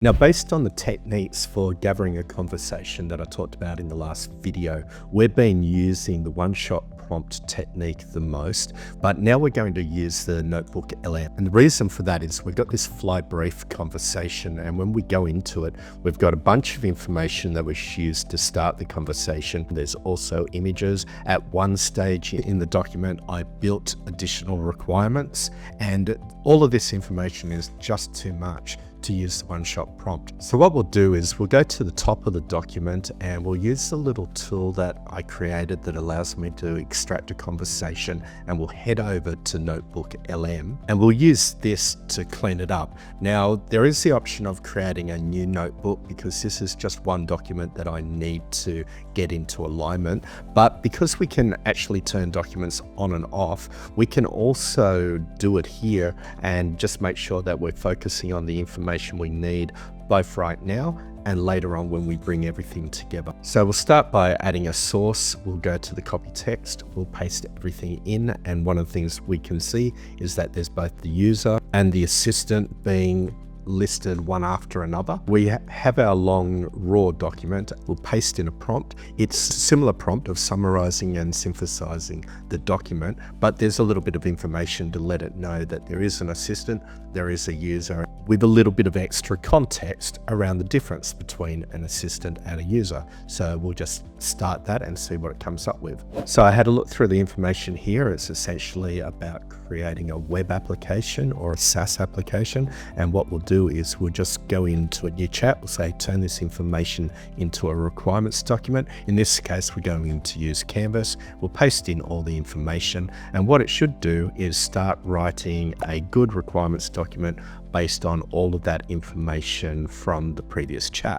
Now, based on the techniques for gathering a conversation that I talked about in the last video, we've been using the one-shot prompt technique the most, but now we're going to use the NotebookLM. And the reason for that is we've got this fly brief conversation, and when we go into it, we've got a bunch of information that was used to start the conversation. There's also images. At one stage in the document, I built additional requirements, and all of this information is just too much to use the one-shot prompt. So what we'll do is we'll go to the top of the document and we'll use the little tool that I created that allows me to extract a conversation, and we'll head over to NotebookLM and we'll use this to clean it up. Now, there is the option of creating a new notebook because this is just one document that I need to get into alignment. But because we can actually turn documents on and off, we can also do it here and just make sure that we're focusing on the information we need both right now and later on when we bring everything together. So we'll start by adding a source. We'll go to the copy text, we'll paste everything in, and one of the things we can see is that there's both the user and the assistant being listed one after another. We have our long raw document. We'll paste in a prompt. It's a similar prompt of summarizing and synthesizing the document, but there's a little bit of information to let it know that there is an assistant, there is a user, with a little bit of extra context around the difference between an assistant and a user. So we'll just start that and see what it comes up with. So I had a look through the information here. It's essentially about creating a web application or a SaaS application. And what we'll do is we'll just go into a new chat. We'll say, turn this information into a requirements document. In this case, we're going to use Canvas. We'll paste in all the information. And what it should do is start writing a good requirements document based on all of that information from the previous chat.